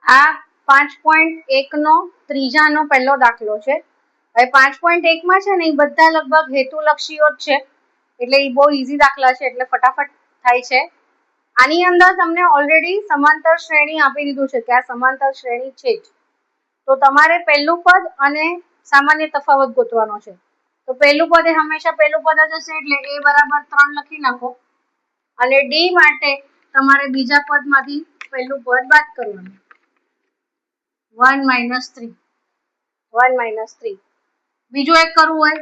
આ 5.1 નો ત્રીજાનો પહેલો દાખલો છે. હવે 5.1 માં છે ને એ બધા લગભગ હેતુલક્ષીઓ જ છે, એટલે એ બહુ ઈઝી દાખલા છે, એટલે ફટાફટ થાય છે. આની અંદર તમને ઓલરેડી સમાંતર શ્રેણી આપી દીધું છે કે આ સમાંતર શ્રેણી છે જ. તો તમારે પહેલું પદ અને સામાન્ય તફાવત ગોતવાનો છે. તો પહેલું પદ એ હંમેશા પહેલું પદ જ હશે, એટલે a બરાબર 3 લખી નાખો, અને ડી માટે તમારે બીજા પદમાંથી પહેલું પદ બાદ કરવાનું, 1 - 3, 1 - 3. બીજું એક કરવું હોય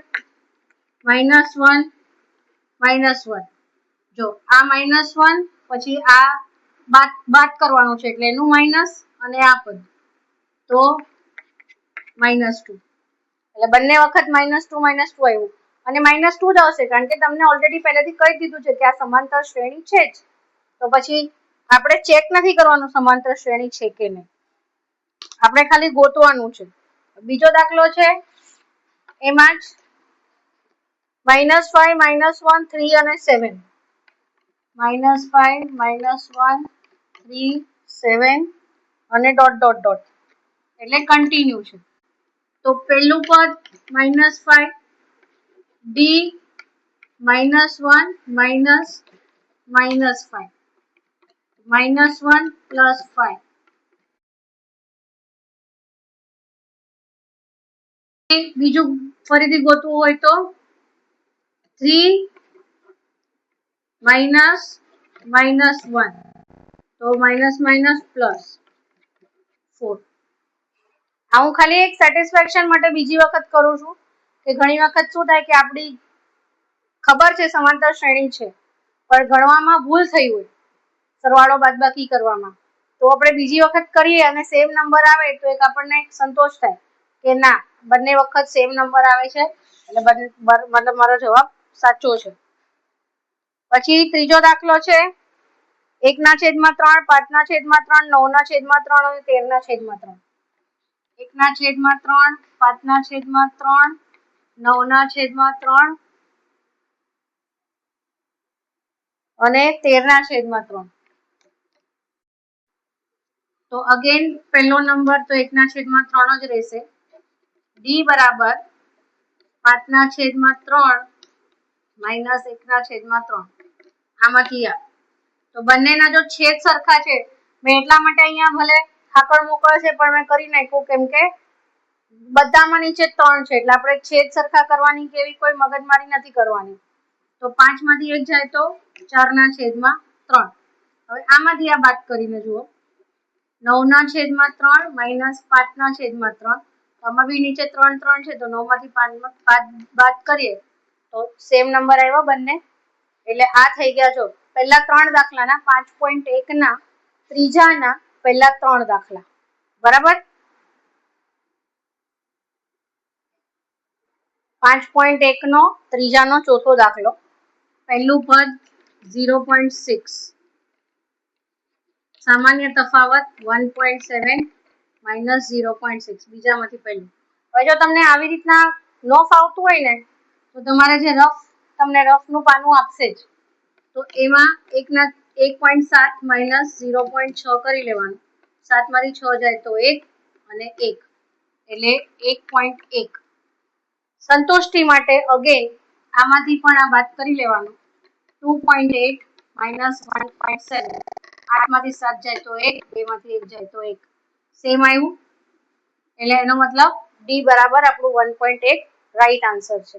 -1 -1, જો આ -1 પછી આ બાદ કરવાનું છે, એટલે એનું માઇનસ અને આ પદ તો -2, એટલે બંને વખત -2 આવ્યું, અને -2 જ આવશે કારણ કે તમને ઓલરેડી પહેલેથી કહી દીધું છે કે આ સમાંતર શ્રેણી છે જ. તો પછી આપણે ચેક નથી કરવાનું સમાંતર શ્રેણી છે કે નહીં, આપણે ખાલી ગોતવાનું છે. બીજો દાખલો છે એમાં જ -5 -1 3 અને 7, -5 -1 3 7 અને ... એટલે કન્ટિન્યુ છે. તો પહેલું પદ -5, ડી -1 -5, -1 + 5. બીજું ફરીથી ગોતવું હોય તો 3 - -1, તો -+4. હું ખાલી એક સેટિસ્ફેક્શન માટે બીજી વખત કરું છું કે ઘણી વખત શું થાય કે આપણી ખબર છે સમાંતર શ્રેણી છે, પણ ગણવામાં ભૂલ થઈ હોય સરવાળો બાદબાકી કરવામાં, તો આપણે બીજી વખત કરીએ અને સેમ નંબર આવે તો એક આપણને સંતોષ થાય કે ના બંને વખત સેમ નંબર આવે છે, એટલે મતલબ મારો જવાબ સાચો છે. પછી ત્રીજો દાખલો છે 1/3, 5/3, 9/3 અને 13/3. 1/3, 5/3, 9/3 અને 13/3. તો અગેન પહેલો નંબર તો 1/3 જ રહેશે. ડી બરાબર 5/3 -1/3. આમાંથી તો બંનેના જો છેદ સરખા છે, મેં એટલા માટે અહીંયા ભલે ખાકડ મોકળ છે પણ મેં કરી નાખ્યું કેમ કે બધામાં નીચે 3 છે, એટલે આપણે છેદ સરખા કરવાની કે એવી કોઈ મગજમારી નથી કરવાની. તો 5 માંથી 1 જાય તો 4/3. હવે આમાંથી આ બાદ કરીને જુઓ 9/3 -5/3. આમાં બી નીચે 3 3 છે, તો 9 માંથી 5 બાદ કરીએ તો સેમ નંબર આવ્યો બંને, એટલે આ થઈ ગયા. જો પહેલા 3 દાખલાના 5.1 ના ત્રીજાના પહેલા 3 દાખલા બરાબર. 5.1 નો ત્રીજાનો ચોથો દાખલો, પહેલું પદ 0.6, સામાન્ય તફાવત 1.7 -0.6, બીજામાંથી પહેલું. હવે જો તમને આવી રીતના ન ફાવતું હોય ને તો તમારે જે તમને રફનું પાનું આપશે જ, તો એમાં 1.7 -0.6 કરી લેવાનું. 7 માંથી 6 જાય તો 1 અને 1, એટલે 1.1. સંતોષટી માટે અગેન આમાંથી પણ આ બાદ કરી લેવાનું. 2.8 -1.7, 8 માંથી 7 જાય તો 1, 2 માંથી 1 જાય તો 1, સેમ આવ્યું. એટલે એનો મતલબ ડી બરાબર આપણું 1.8 રાઈટ આન્સર છે.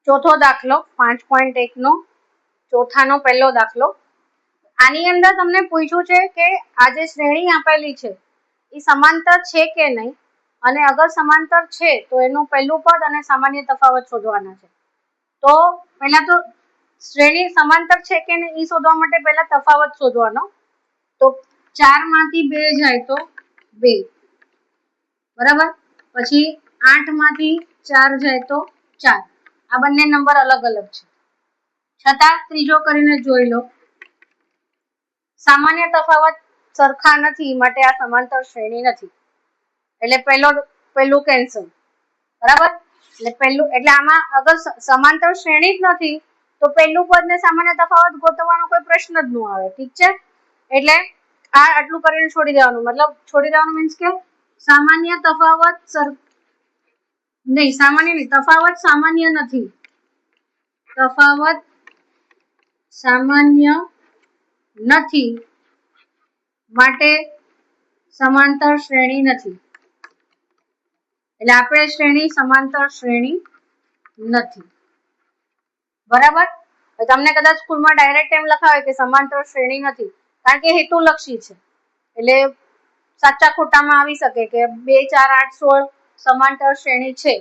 ચોથો દાખલો 5.1 નો ચોથાનો પહેલો દાખલો. આની અંદર તમને પૂછ્યું છે કે આ જે શ્રેણી આપેલી છે એ સમાંતર છે કે નહીં, અને અગર સમાંતર છે તો એનું પહેલું પદ અને સામાન્ય તફાવત શોધવાના છે. તો પહેલા તો શ્રેણી સમાંતર છે કે નહીં એ શોધવા માટે પહેલા તફાવત શોધવાનો. તો 4 માંથી 2 જાય તો 2, બરાબર. પછી 8 માંથી 4 જાય તો 4. આ બંને નંબર અલગ અલગ છે, છતાં ત્રીજો કરીને જોઈ લો. સામાન્ય તફાવત સરખા નથી, માટે આ સમાંતર શ્રેણી નથી, એટલે પહેલું કેન્સલ, બરાબર. એટલે આમાં અગર સમાંતર શ્રેણી જ નથી તો પહેલું પદ ને સામાન્ય તફાવત ગોતવાનો કોઈ પ્રશ્ન જ ન આવે. ઠીક છે, એટલે આ આટલું કરીને છોડી દેવાનું. મતલબ છોડી દેવાનું મીન્સ કે સામાન્ય તફાવત તફાવત સામાન્ય નથી. તફાવત સામાન્ય નથી માટે સમાંતર શ્રેણી નથી. એટલે આપણે શ્રેણી સમાંતર શ્રેણી નથી. બરાબર. તમને કદાચ સ્કૂલમાં ડાયરેક્ટ એમ લખાવે કે સમાંતર શ્રેણી નથી, કારણ કે હેતુલક્ષી છે. એટલે સાચા ખોટામાં આવી શકે કે 2, 4, 8, 16 સમાંતર શ્રેણી છે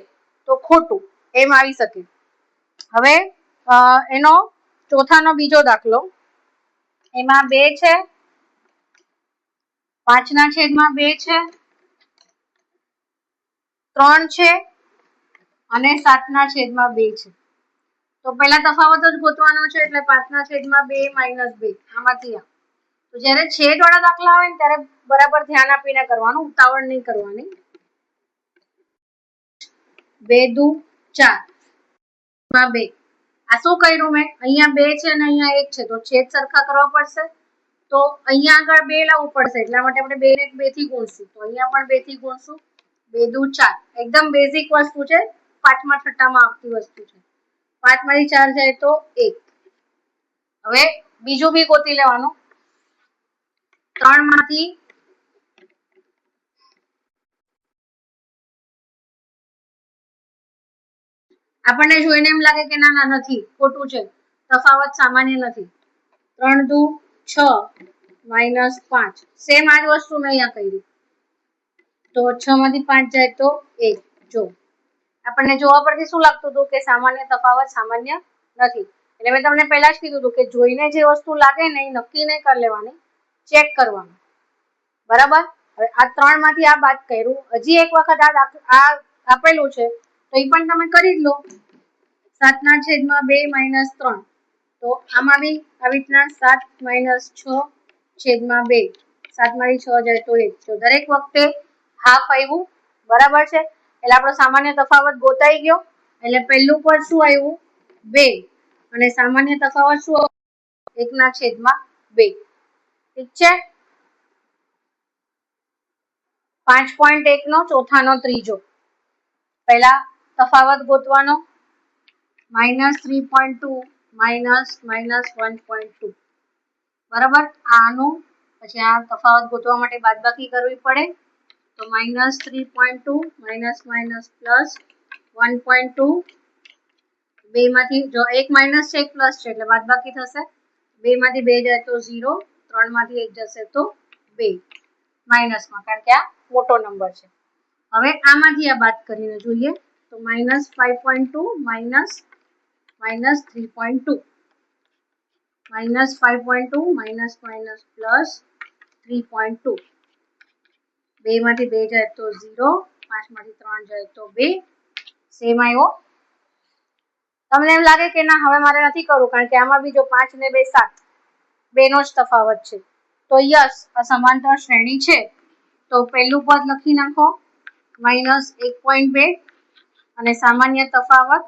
તો ખોટું એમ આવી શકે. હવે એનો ચોથાનો બીજો દાખલો, એમાં 2 છે, 5/2 છે, 3 છે અને 7/2 છે. તો પહેલા તફાવત જ ગોતવાનો છે, એટલે 5/2 - 2 આમાંથી આ. તો જ્યારે છેદ વાળા દાખલા આવે ને ત્યારે બરાબર ધ્યાન આપીને કરવાનું, ઉતાવળ નહીં કરવાની. 2 દુ 4 2. આ શું કર્યું મેં? અહીંયા 2 છે અને અહીંયા 1 છે, તો છેદ સરખા કરવા પડશે. તો અહીંયા આગળ 2 લાવવું પડશે, એટલા માટે આપણે 2 ને 2 થી ગુણશું. તો અહીંયા પણ 2 થી ગુણશું. 2 દુ 4. એકદમ બેઝિક વસ્તુ છે, 5મા 6માં આવતી વસ્તુ છે. 5 માંથી 4 જાય તો 1. હવે બીજું બી ગોતી લેવાનું. 3 માંથી આપણને જોઈને એમ લાગે કે ના નથી, ખોટું છે, તફાવત સામાન્ય નથી. 3 દુ 6 -5. સેમ આ જ વસ્તુ મેં અહીંયા કરી. તો 6 માંથી 5 જાય તો 1. જો આપણને જોવા પરથી શું લાગતું હતું કે સામાન્ય તફાવત સામાન્ય નથી. એટલે મેં તમને પહેલા જ કીધું હતું કે જોઈને જે વસ્તુ લાગે ને એ નક્કી નહીં કરી લેવાની, ચેક કરવાનું. બરાબર. હવે આ 3 માંથી આ બાદ કર્યું, હજી એક વખત આ આપેલું છે તો એ પણ તમે કરી જ લો. 7/2 - 3. તો આમાં બી આવી રીતના 7 - 6/2. 7 માંથી 6 જાય તો 1. તો દરેક વખતે હાફ આવ્યું. બરાબર છે. એટલે આપણો સામાન્ય તફાવત ગોતાઈ ગયો. એટલે પહેલું પદ શું આવ્યું? 2. અને સામાન્ય તફાવત શું? 1/2. ઠીક છે. 5.1 નો ચોથાનો ત્રીજો. પહેલા તફાવત ગોતવાનો. -3.2 -1.2. બરાબર. આનું પછી આ તફાવત ગોતવા માટે બાદબાકી કરવી પડે. તો -3.2 -1.2. 2 માંથી જો એક માઇનસ છે એક પ્લસ છે એટલે બાદબાકી થશે. 2 માંથી 2 જાય તો 0. 3 માંથી 1 જશે તો 2 માઇનસમાં, કારણ કે આ મોટો નંબર છે. હવે આમાંથી આ બાદ કરીને જોઈએ તો -5.2 -3.2. -5.2 -3.2. 2 માંથી 2 જાય તો 0. 5 માંથી 3 જાય તો 2. સેમ આવ્યો. તમને એમ લાગે કે ના હવે મારે નથી કરવું, કારણ કે આમાં બી જો 5 ને 2 7, 2 નો જ તફાવત છે. તો યસ, આ સમાંતર શ્રેણી છે. તો પહેલું પદ લખી નાખો -1.2 અને સામાન્ય તફાવત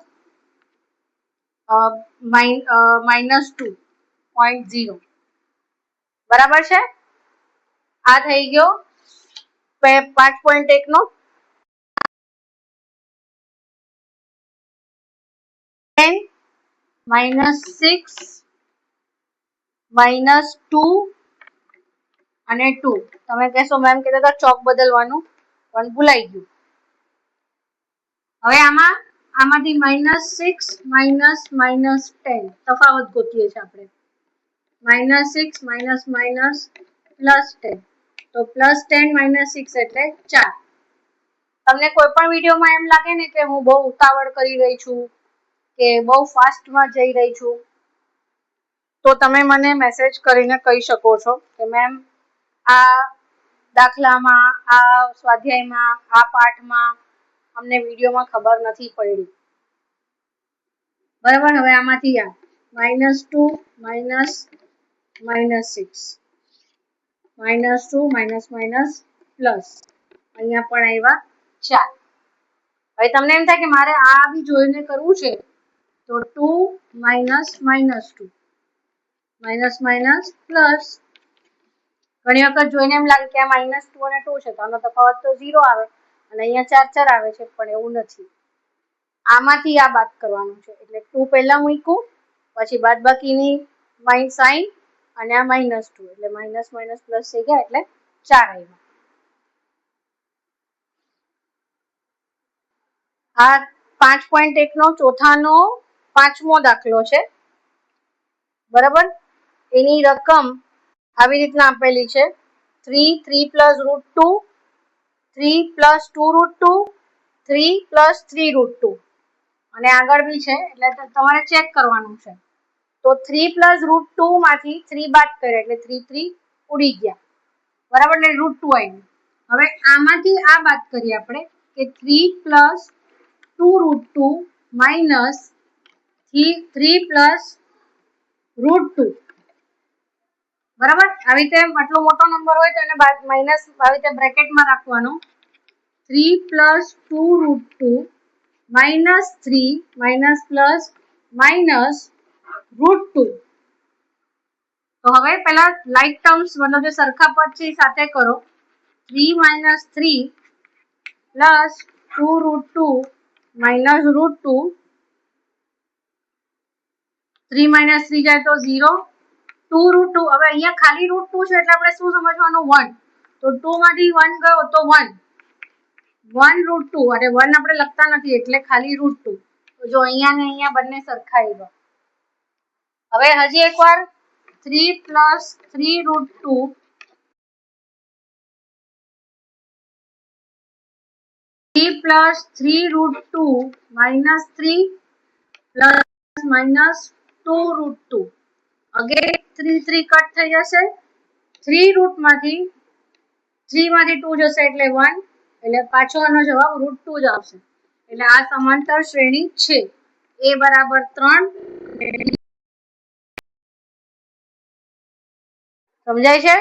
-2.0. બરાબર છે. આ થઈ ગયો 5.1 નો. 10 -6 -2 અને 2. તમે કહેશો મેમ કહેતા હતા ચોક બદલવાનું, પણ ભૂલાઈ ગયું. હવે આમાંથી -6 -10 તફાવત ગોતીએ છીએ આપણે. -6 -10. તો +10 - 6 એટલે 4. તમને કોઈ પણ વિડીયોમાં એમ લાગે ને કે હું બહુ ઉતાવળ કરી રહી છું કે બહુ ફાસ્ટમાં જઈ રહી છું, તો તમે મને મેસેજ કરીને કહી શકો છો કે મેમ આ દાખલામાં, આ સ્વાધ્યાયમાં, આ પાઠમાં અમને વિડીયોમાં ખબર નથી પડી. બરાબર. હવે આમાંથી -2 -6 -2 પ્લસ અહીંયા પણ આવ્યા 4. હવે તમને એમ થાય કે મારે આ બી જોઈને કરવું છે, તો 2 minus minus 2 minus minus plus. ઘણી વખત જોઈને એમ લાગે કે આ -2 અને 2 છે તો આનો તફાવત તો 0 આવે અને અહીંયા 4 4 આવે છે, પણ એવું નથી. આમાંથી આ બાદ કરવાનું છે એટલે 2 પહેલા મૂક્યું, પછી બાદબાકીની સાઈન અને આ -2 એટલે માઇનસ માઇનસ પ્લસ થઈ ગયા એટલે 4 આવ્યા. આ 5.1 નો ચોથાનો પાંચમો દાખલો છે, બરાબર. એની રકમ આવી રીતના આપેલી છે 3 3 પ્લસ √2 3 પ્લસ 2 √2 3 પ્લસ 3 √2 અને આગળ બી છે એટલે તમારે ચેક કરવાનું છે. તો 3 પ્લસ √2 માંથી 3 બાદ કરે એટલે 3 3 ઉડી ગયા, બરાબર, એટલે √2 આવ્યું. હવે આમાંથી આ બાદ કરીએ આપણે કે 3 પ્લસ 2 √2 માઇનસ 3 પ્લસ √2, બરાબર. આવી રીતે આટલો મોટો નંબર હોય તો એને માઇનસ આવી રીતે બ્રેકેટમાં રાખવાનો. 3 plus 2 √2 minus 3 minus plus minus √2. તો હવે પેલા લાઈક ટર્મ્સ મતલબ જે સરખા પદ છે સાથે કરો. 3 માઇનસ 3 પ્લસ 2 √2 માઇનસ √2, 3 માઇનસ 3 જાય તો 0, 2 √2. હવે અહીંયા ખાલી √2 છે એટલે આપણે શું સમજવાનું 1, તો 2 માંથી 1 ગયો તો 1 √2 અને 1 આપણે લખતા નથી એટલે ખાલી √2. તો જો અહીંયા ને અહીંયા બંને સરખા આવ્યા. હવે હજી એકવાર 3 plus 3 √2 3 plus 3 √2 minus 3 plus minus 2 √2. Again 3 3 cut થઈ જશે, 3 √3 માંથી 2 જશે એટલે 1 એટલે પાછો આનો જવાબ √2 જ આવશે. એટલે આ સમાંતર શ્રેણી છે. a બરાબર 3. સમજાય છે?